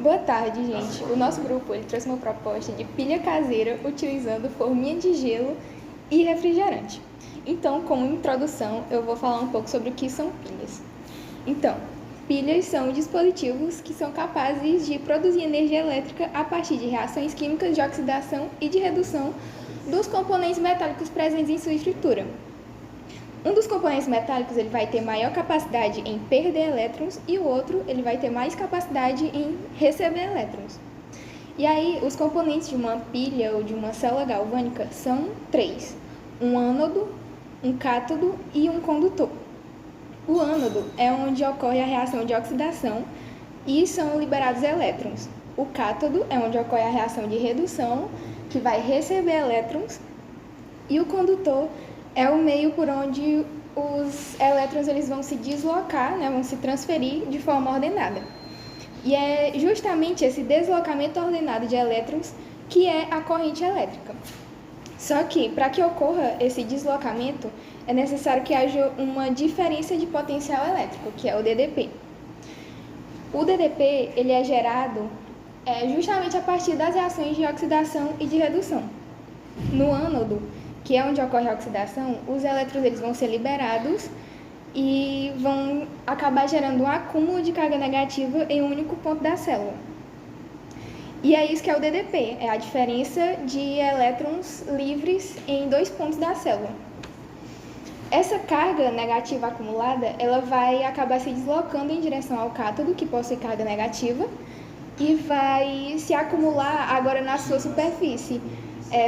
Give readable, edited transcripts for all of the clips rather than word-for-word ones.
Boa tarde, gente. O nosso grupo ele trouxe uma proposta de pilha caseira utilizando forminha de gelo e refrigerante. Então, como introdução, eu vou falar um pouco sobre o que são pilhas. Então, pilhas são dispositivos que são capazes de produzir energia elétrica a partir de reações químicas de oxidação e de redução dos componentes metálicos presentes em sua estrutura. Um dos componentes metálicos ele vai ter maior capacidade em perder elétrons e o outro ele vai ter mais capacidade em receber elétrons. E aí, os componentes de uma pilha ou de uma célula galvânica são três: um ânodo, um cátodo e um condutor. O ânodo é onde ocorre a reação de oxidação e são liberados elétrons. O cátodo é onde ocorre a reação de redução, que vai receber elétrons, e o condutor é o meio por onde os elétrons eles vão se deslocar, vão se transferir de forma ordenada. E é justamente esse deslocamento ordenado de elétrons que é a corrente elétrica. Só que, para que ocorra esse deslocamento, é necessário que haja uma diferença de potencial elétrico, que é o DDP. O DDP ele é gerado justamente a partir das reações de oxidação e de redução. No ânodo, que é onde ocorre a oxidação, os elétrons eles vão ser liberados e vão acabar gerando um acúmulo de carga negativa em um único ponto da célula. E é isso que é o DDP, é a diferença de elétrons livres em dois pontos da célula. Essa carga negativa acumulada, ela vai acabar se deslocando em direção ao cátodo, que possui carga negativa, e vai se acumular agora na sua superfície,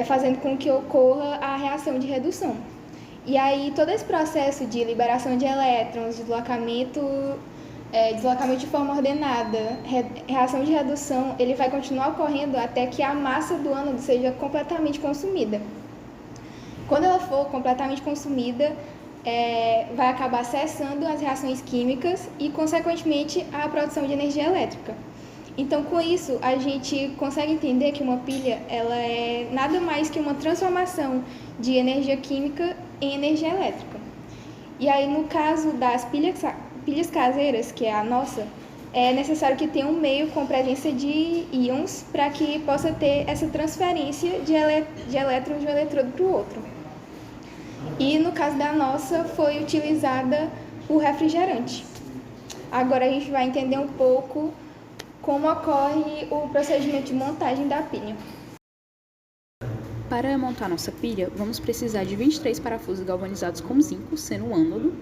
fazendo com que ocorra a reação de redução. E aí todo esse processo de liberação de elétrons, deslocamento de forma ordenada, reação de redução, ele vai continuar ocorrendo até que a massa do ânodo seja completamente consumida. Quando ela for completamente consumida, vai acabar cessando as reações químicas e, consequentemente, a produção de energia elétrica. Então, com isso, a gente consegue entender que uma pilha ela é nada mais que uma transformação de energia química em energia elétrica. E aí, no caso das pilhas caseiras, que é a nossa, é necessário que tenha um meio com presença de íons para que possa ter essa transferência de elétrons de um eletrodo para o outro. E no caso da nossa, foi utilizada o refrigerante. Agora a gente vai entender um pouco como ocorre o procedimento de montagem da pilha. Para montar nossa pilha, vamos precisar de 23 parafusos galvanizados com zinco, sendo o ânodo,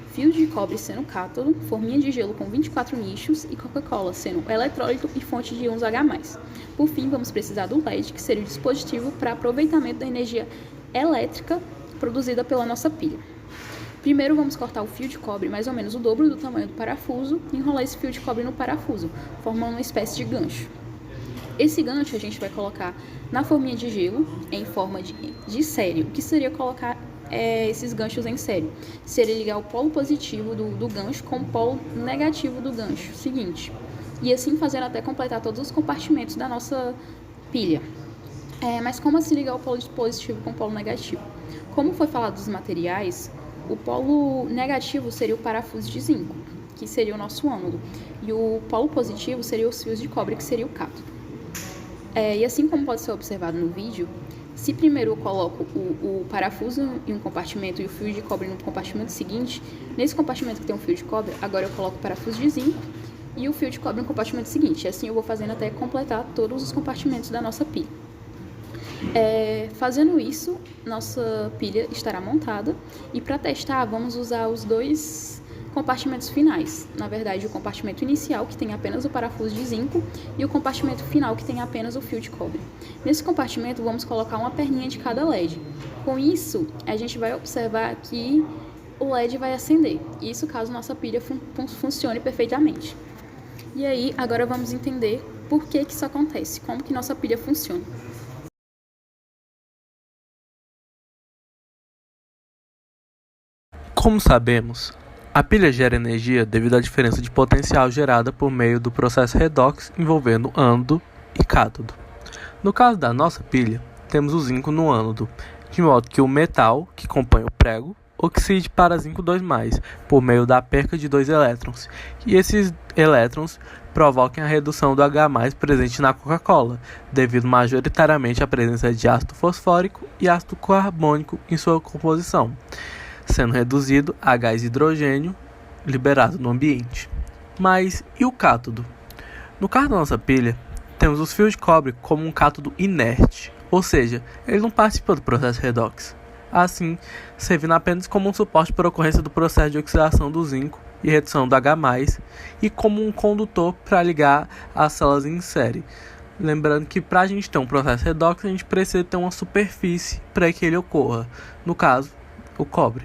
fio de cobre sendo o cátodo, forminha de gelo com 24 nichos e Coca-Cola sendo o eletrólito e fonte de íons H+. Por fim, vamos precisar do LED, que seria o dispositivo para aproveitamento da energia elétrica produzida pela nossa pilha. Primeiro, vamos cortar o fio de cobre mais ou menos o dobro do tamanho do parafuso e enrolar esse fio de cobre no parafuso, formando uma espécie de gancho. Esse gancho a gente vai colocar na forminha de gelo em forma de série. O que seria colocar esses ganchos em série? Seria ligar o polo positivo do gancho com o polo negativo do gancho seguinte. E assim fazendo até completar todos os compartimentos da nossa pilha. Mas como assim ligar o polo positivo com o polo negativo? Como foi falado dos materiais, o polo negativo seria o parafuso de zinco, que seria o nosso ânodo, e o polo positivo seria os fios de cobre, que seria o cátodo. E assim como pode ser observado no vídeo, se primeiro eu coloco o parafuso em um compartimento e o fio de cobre no compartimento seguinte, nesse compartimento que tem um fio de cobre, agora eu coloco o parafuso de zinco e o fio de cobre no compartimento seguinte. E assim eu vou fazendo até completar todos os compartimentos da nossa pilha. Fazendo isso, nossa pilha estará montada e para testar vamos usar os dois compartimentos finais. Na verdade, o compartimento inicial, que tem apenas o parafuso de zinco, e o compartimento final, que tem apenas o fio de cobre. Nesse compartimento vamos colocar uma perninha de cada LED. Com isso, a gente vai observar que o LED vai acender. Isso caso nossa pilha funcione perfeitamente. E aí, agora vamos entender por que isso acontece, como que nossa pilha funciona. Como sabemos, a pilha gera energia devido à diferença de potencial gerada por meio do processo redox envolvendo ânodo e cátodo. No caso da nossa pilha, temos o zinco no ânodo, de modo que o metal que compõe o prego oxide para zinco 2+, por meio da perca de 2 elétrons, e esses elétrons provoquem a redução do H+ presente na Coca-Cola, devido majoritariamente à presença de ácido fosfórico e ácido carbônico em sua composição, sendo reduzido a gás hidrogênio liberado no ambiente. Mas e o cátodo? No caso da nossa pilha, temos os fios de cobre como um cátodo inerte, ou seja, ele não participa do processo redox, assim, servindo apenas como um suporte para a ocorrência do processo de oxidação do zinco e redução do H+, e como um condutor para ligar as células em série. Lembrando que para a gente ter um processo redox, a gente precisa ter uma superfície para que ele ocorra, no caso, o cobre.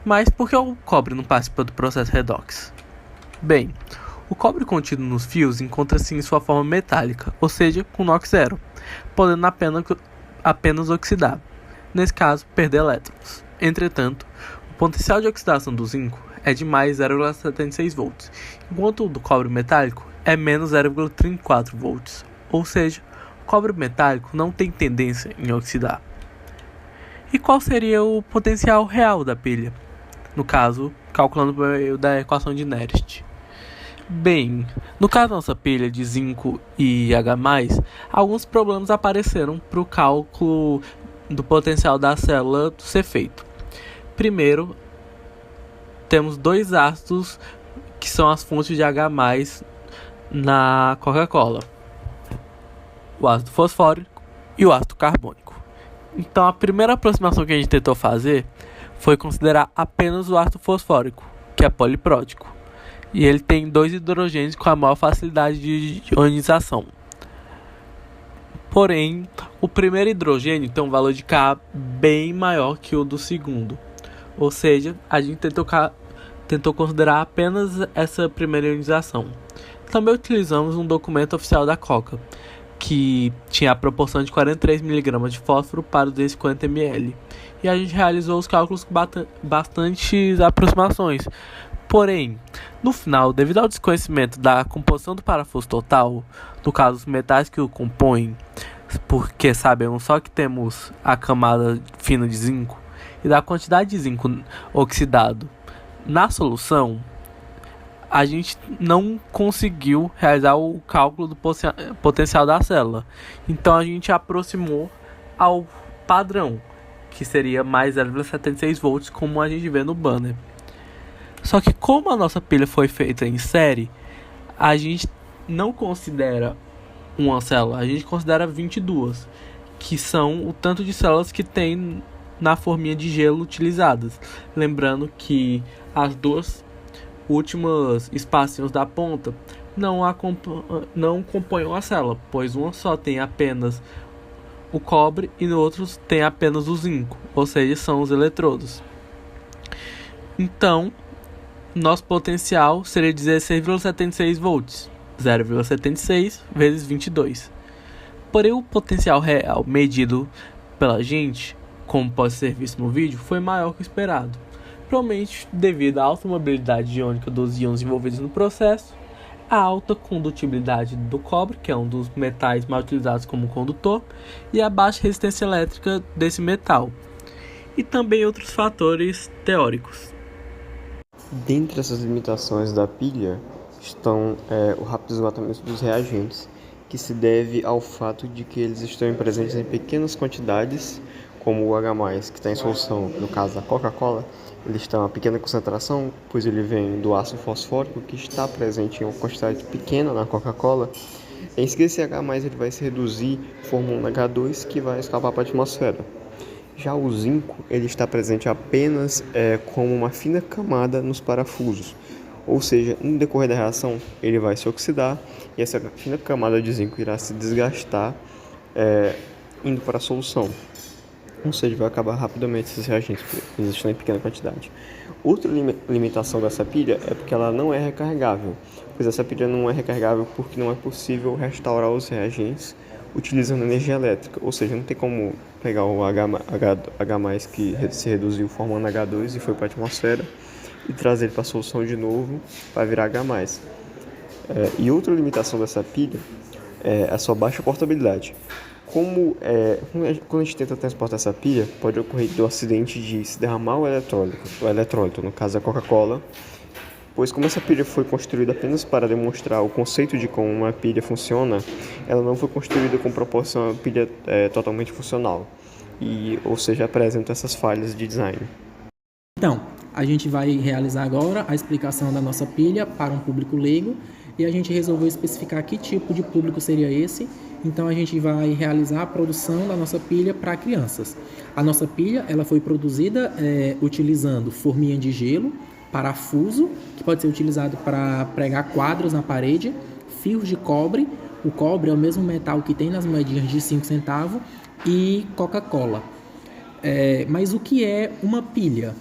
Mas por que o cobre não participa do processo redox? Bem, o cobre contido nos fios encontra-se em sua forma metálica, ou seja, com NOx zero, podendo apenas oxidar, nesse caso, perder elétrons. Entretanto, o potencial de oxidação do zinco é de mais 0,76 volts, enquanto o do cobre metálico é menos 0,34 volts, ou seja, o cobre metálico não tem tendência em oxidar. E qual seria o potencial real da pilha? No caso, calculando por meio da equação de Nernst. Bem, no caso da nossa pilha de zinco e H+, alguns problemas apareceram para o cálculo do potencial da célula ser feito. Primeiro, temos dois ácidos que são as fontes de H+ na Coca-Cola: o ácido fosfórico e o ácido carbônico. Então, a primeira aproximação que a gente tentou fazer foi considerar apenas o ácido fosfórico, que é poliprótico, e ele tem 2 hidrogênios com a maior facilidade de ionização. Porém, o primeiro hidrogênio tem um valor de Ka bem maior que o do segundo. Ou seja, a gente tentou considerar apenas essa primeira ionização. Também utilizamos um documento oficial da Coca, que tinha a proporção de 43 mg de fósforo para 250 ml. E a gente realizou os cálculos com bastantes aproximações. Porém, no final, devido ao desconhecimento da composição do parafuso total, no caso os metais que o compõem, porque sabemos só que temos a camada fina de zinco, e da quantidade de zinco oxidado na solução, a gente não conseguiu realizar o cálculo do potencial da célula. Então a gente aproximou ao padrão, que seria mais 0,76 volts, como a gente vê no banner. Só que como a nossa pilha foi feita em série, a gente não considera uma célula, a gente considera 22, que são o tanto de células que tem na forminha de gelo utilizadas. Lembrando que as duas últimas espacinhos da ponta não compõem a célula, pois uma só tem apenas o cobre e no outro tem apenas o zinco, ou seja, são os eletrodos. Então, nosso potencial seria 16,76 volts, 0,76 vezes 22. Porém, o potencial real medido pela gente, como pode ser visto no vídeo, foi maior que o esperado. Provavelmente devido à alta mobilidade iônica dos íons envolvidos no processo, a alta condutibilidade do cobre, que é um dos metais mais utilizados como condutor, e a baixa resistência elétrica desse metal, e também outros fatores teóricos. Dentre essas limitações da pilha estão o rápido esgotamento dos reagentes, que se deve ao fato de que eles estão presentes em pequenas quantidades, como o H+, que está em solução, no caso da Coca-Cola, ele está em uma pequena concentração, pois ele vem do ácido fosfórico, que está presente em uma quantidade pequena na Coca-Cola. Em seguida, esse H+, ele vai se reduzir, formando um H2, que vai escapar para a atmosfera. Já o zinco, ele está presente apenas como uma fina camada nos parafusos, ou seja, no decorrer da reação ele vai se oxidar e essa fina camada de zinco irá se desgastar indo para a solução, ou seja, vai acabar rapidamente esses reagentes, porque eles estão em pequena quantidade. Outra limitação dessa pilha é porque ela não é recarregável, pois essa pilha não é recarregável porque não é possível restaurar os reagentes utilizando energia elétrica, ou seja, não tem como pegar o H+ que se reduziu formando H2 e foi para a atmosfera e trazer ele para a solução de novo para virar H+. E outra limitação dessa pilha é a sua baixa portabilidade. Quando a gente tenta transportar essa pilha, pode ocorrer do acidente de se derramar o eletrólito, no caso a Coca-Cola, pois como essa pilha foi construída apenas para demonstrar o conceito de como uma pilha funciona, ela não foi construída com propósito de uma pilha totalmente funcional, ou seja, apresenta essas falhas de design. Então, a gente vai realizar agora a explicação da nossa pilha para um público leigo e a gente resolveu especificar que tipo de público seria esse. Então, a gente vai realizar a produção da nossa pilha para crianças. A nossa pilha ela foi produzida utilizando forminha de gelo, parafuso, que pode ser utilizado para pregar quadros na parede, fios de cobre. O cobre é o mesmo metal que tem nas moedinhas de 5 centavos e Coca-Cola. Mas o que é uma pilha?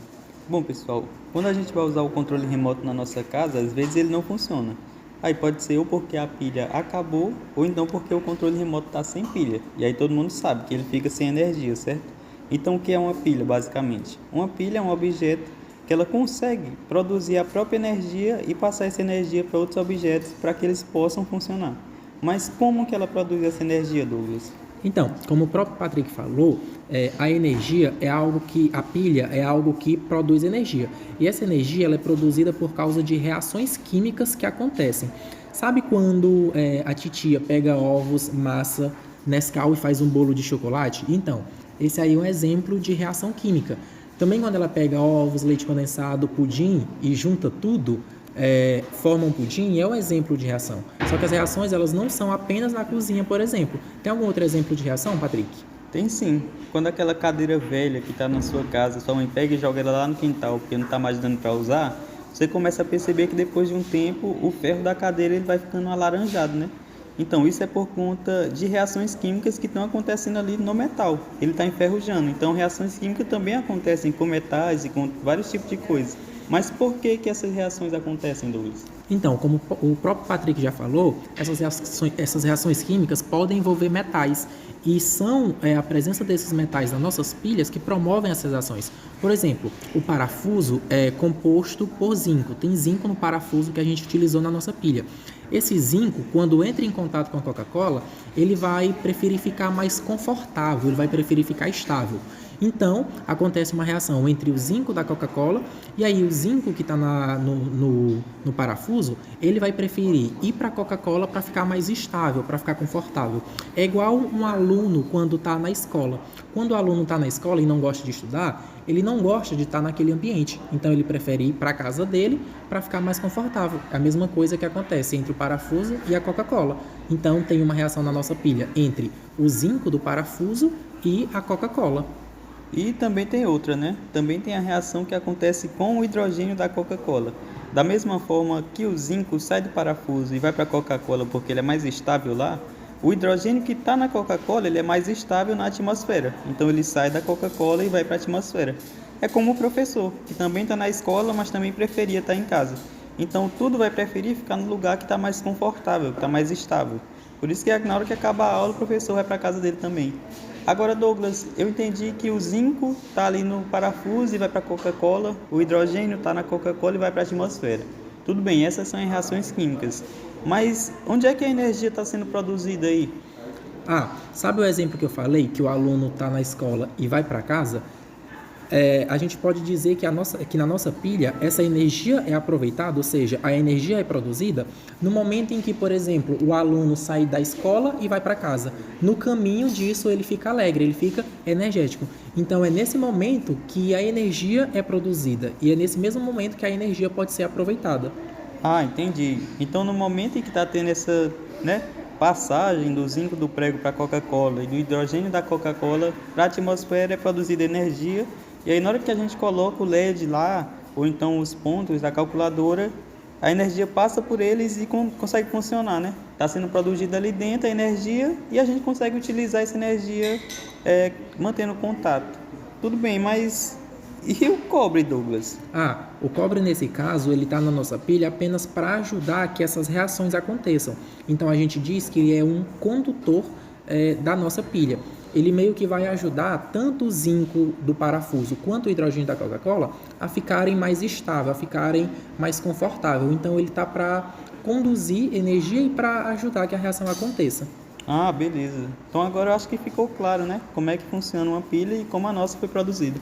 Bom, pessoal, quando a gente vai usar o controle remoto na nossa casa, às vezes ele não funciona. Aí pode ser ou porque a pilha acabou, ou então porque o controle remoto está sem pilha. E aí todo mundo sabe que ele fica sem energia, certo? Então o que é uma pilha, basicamente? Uma pilha é um objeto que ela consegue produzir a própria energia e passar essa energia para outros objetos para que eles possam funcionar. Mas como que ela produz essa energia, Douglas? Então, como o próprio Patrick falou, a energia a pilha é algo que produz energia. E essa energia ela é produzida por causa de reações químicas que acontecem. Sabe quando a titia pega ovos, massa, Nescau e faz um bolo de chocolate? Então, esse aí é um exemplo de reação química. Também quando ela pega ovos, leite condensado, pudim e junta tudo, forma um pudim, é um exemplo de reação. Só que as reações elas não são apenas na cozinha, por exemplo. Tem algum outro exemplo de reação, Patrick? Tem sim. Quando aquela cadeira velha que está na sua casa, sua mãe pega e joga ela lá no quintal porque não está mais dando para usar, você começa a perceber que depois de um tempo o ferro da cadeira ele vai ficando alaranjado, né? Então isso é por conta de reações químicas que estão acontecendo ali no metal. Ele está enferrujando. Então reações químicas também acontecem com metais e com vários tipos de coisas. Mas por que essas reações acontecem, Douglas? Então, como o próprio Patrick já falou, essas reações químicas podem envolver metais e são a presença desses metais nas nossas pilhas que promovem essas reações. Por exemplo, o parafuso é composto por zinco. Tem zinco no parafuso que a gente utilizou na nossa pilha. Esse zinco, quando entra em contato com a Coca-Cola, ele vai preferir ficar mais confortável, ele vai preferir ficar estável. Então, acontece uma reação entre o zinco da Coca-Cola e aí o zinco que está no parafuso, ele vai preferir ir para a Coca-Cola para ficar mais estável, para ficar confortável. É igual um aluno quando está na escola. Quando o aluno está na escola e não gosta de estudar, ele não gosta de estar naquele ambiente. Então, ele prefere ir para a casa dele para ficar mais confortável. É a mesma coisa que acontece entre o parafuso e a Coca-Cola. Então, tem uma reação na nossa pilha entre o zinco do parafuso e a Coca-Cola. E também tem outra, né? Também tem a reação que acontece com o hidrogênio da Coca-Cola. Da mesma forma que o zinco sai do parafuso e vai para a Coca-Cola porque ele é mais estável lá, o hidrogênio que está na Coca-Cola ele é mais estável na atmosfera. Então ele sai da Coca-Cola e vai para a atmosfera. É como o professor, que também está na escola, mas também preferia estar em casa. Então tudo vai preferir ficar no lugar que está mais confortável, que está mais estável. Por isso que na hora que acaba a aula o professor vai para a casa dele também. Agora, Douglas, eu entendi que o zinco está ali no parafuso e vai para a Coca-Cola, o hidrogênio está na Coca-Cola e vai para a atmosfera. Tudo bem, essas são as reações químicas. Mas onde é que a energia está sendo produzida aí? Sabe o exemplo que eu falei, que o aluno está na escola e vai para casa? A gente pode dizer que na nossa pilha essa energia é aproveitada, ou seja, a energia é produzida no momento em que, por exemplo, o aluno sai da escola e vai para casa. No caminho disso ele fica alegre, ele fica energético. Então é nesse momento que a energia é produzida e é nesse mesmo momento que a energia pode ser aproveitada. Entendi. Então no momento em que está tendo essa, passagem do zinco do prego para a Coca-Cola e do hidrogênio da Coca-Cola para a atmosfera é produzida energia. E aí na hora que a gente coloca o LED lá, ou então os pontos da calculadora, a energia passa por eles e consegue funcionar, né? Está sendo produzida ali dentro a energia e a gente consegue utilizar essa energia mantendo contato. Tudo bem, mas e o cobre, Douglas? O cobre nesse caso, ele está na nossa pilha apenas para ajudar que essas reações aconteçam. Então a gente diz que ele é um condutor da nossa pilha. Ele meio que vai ajudar tanto o zinco do parafuso quanto o hidrogênio da Coca-Cola a ficarem mais estáveis, a ficarem mais confortáveis. Então ele está para conduzir energia e para ajudar que a reação aconteça. Beleza. Então agora eu acho que ficou claro, né? Como é que funciona uma pilha e como a nossa foi produzida.